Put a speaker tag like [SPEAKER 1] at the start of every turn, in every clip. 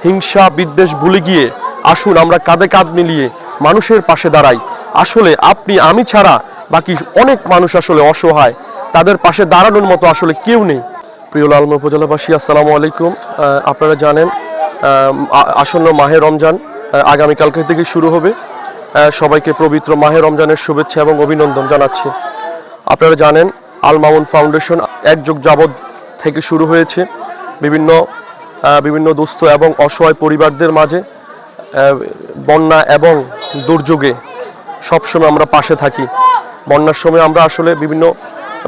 [SPEAKER 1] হিংসা বিদ্বেষ ভুলে গিয়ে আসুন আমরা কাঁধে কাঁধ মিলিয়ে মানুষের পাশে দাঁড়াই। আসলে আপনি আমি ছাড়া বাকি অনেক মানুষ আসলে অসহায়, তাদের পাশে দাঁড়ানোর মতো আসলে কেউ নেই। প্রিয় লালমোহর উপজেলাবাসী, আসসালামু আলাইকুম। আপনারা জানেন আসন্ন মাহে রমজান আগামীকালকে থেকে শুরু হবে। সবাইকে পবিত্র মাহে রমজানের শুভেচ্ছা এবং অভিনন্দন জানাচ্ছি। আপনারা জানেন আল মামুন ফাউন্ডেশন এক যুগ যাবৎ থেকে শুরু হয়েছে। বিভিন্ন দুস্থ এবং অসহায় পরিবারদের মাঝে বন্যা এবং দুর্যোগে সবসময় আমরা পাশে থাকি। বন্যার সময় আমরা আসলে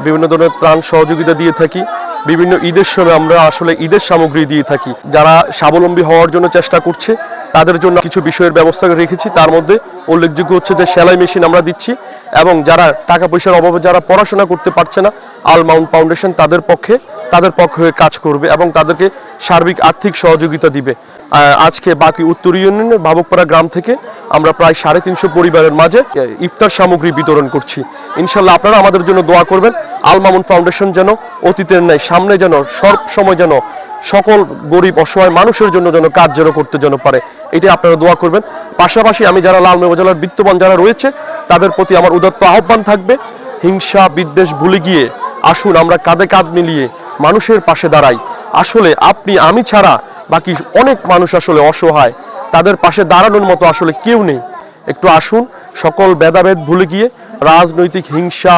[SPEAKER 1] বিভিন্ন ধরনের ত্রাণ সহযোগিতা দিয়ে থাকি। বিভিন্ন ঈদের সময় আমরা আসলে ঈদের সামগ্রী দিয়ে থাকি। যারা স্বাবলম্বী হওয়ার জন্য চেষ্টা করছে তাদের জন্য কিছু বিষয়ের ব্যবস্থা রেখেছি। তার মধ্যে উল্লেখযোগ্য হচ্ছে যে সেলাই মেশিন আমরা দিচ্ছি, এবং যারা টাকা পয়সার অভাবে যারা পড়াশোনা করতে পারছে না, আল মামুন ফাউন্ডেশন তাদের পক্ষে হয়ে কাজ করবে এবং তাদেরকে সার্বিক আর্থিক সহযোগিতা দিবে। আজকে বাকি উত্তর ইউনিয়নের ভাবুকপাড়া গ্রাম থেকে আমরা প্রায় 350 পরিবারের মাঝে ইফতার সামগ্রী বিতরণ করছি। ইনশাল্লাহ আপনারা আমাদের জন্য দোয়া করবেন। আল মামুন ফাউন্ডেশন যেন অতীতের ন্যায় সামনে যেন সব সময় যেন সকল গরিব অসহায় মানুষের জন্য যেন কাজ যেন করতে যেন পারে, এটি আপনারা দোয়া করবেন। পাশাপাশি আমি যারা লালমোহর উপজেলার বিত্তবান যারা রয়েছে তাদের প্রতি আমার উদাত্ত আহ্বান থাকবে, হিংসা বিদ্বেষ ভুলে গিয়ে আসুন আমরা কাঁধে কাঁধ মিলিয়ে মানুষের পাশে দাঁড়াই। আসলে আপনি আমি ছাড়া বাকি অনেক মানুষ আসলে অসহায়, তাদের পাশে দাঁড়ানোর মতো আসলে কেউ নেই। একটু আসুন সকল ভেদাভেদ ভুলে গিয়ে, রাজনৈতিক হিংসা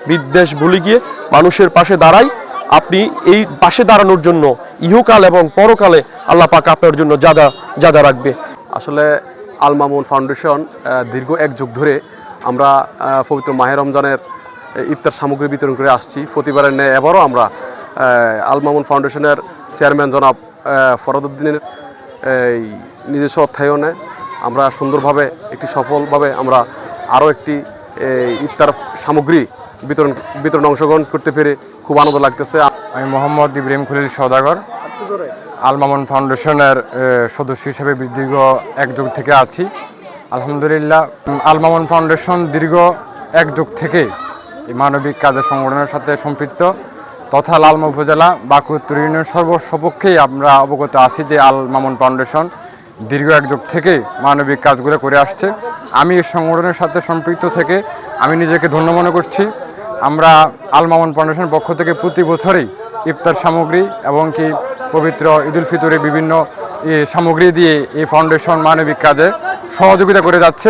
[SPEAKER 1] বিদ্বেষ ভুলে গিয়ে মানুষের পাশে দাঁড়াই। আপনি এই পাশে দাঁড়ানোর জন্য ইহকাল এবং পরকালে আল্লাহ পাক আপনার জন্য যা রাখবে।
[SPEAKER 2] আসলে আল মামুন ফাউন্ডেশন দীর্ঘ এক যুগ ধরে আমরা পবিত্র মাহে রমজানের ইফতার সামগ্রী বিতরণ করে আসছি। প্রতিবারের ন্যায় এবারও আমরা আল মামুন ফাউন্ডেশনের চেয়ারম্যান জনাব ফরদউদ্দিনের নিজস্ব অর্থায়নে আমরা সুন্দরভাবে সফলভাবে আমরা আরও একটি ইফতার সামগ্রী বিতরণে অংশগ্রহণ করতে পেরে খুব আনন্দ লাগতেছে।
[SPEAKER 3] আমি মোহাম্মদ ইব্রাহিম খলিল সওদাগর, আল মামুন ফাউন্ডেশনের সদস্য হিসেবে দীর্ঘ এক যুগ থেকে আছি। আলহামদুলিল্লাহ, আল মামুন ফাউন্ডেশন দীর্ঘ এক যুগ থেকে এই মানবিক কাজের সংগঠনের সাথে সম্পৃক্ত, তথা লালমোহর উপজেলা বাঁকুড়া উত্তর ইউনিয়ন সর্বসপক্ষেই আমরা অবগত আছি যে আল মামুন ফাউন্ডেশন দীর্ঘ এক যুগ থেকে মানবিক কাজগুলো করে আসছে। আমি এই সংগঠনের সাথে সম্পৃক্ত থেকে আমি নিজেকে ধন্য মনে করছি। আমরা আল মামুন ফাউন্ডেশনের পক্ষ থেকে প্রতি বছরই ইফতার সামগ্রী এবং কি পবিত্র ঈদুল ফিতরে বিভিন্ন সামগ্রী দিয়ে এই ফাউন্ডেশন মানবিক কাজে সহযোগিতা করে যাচ্ছে।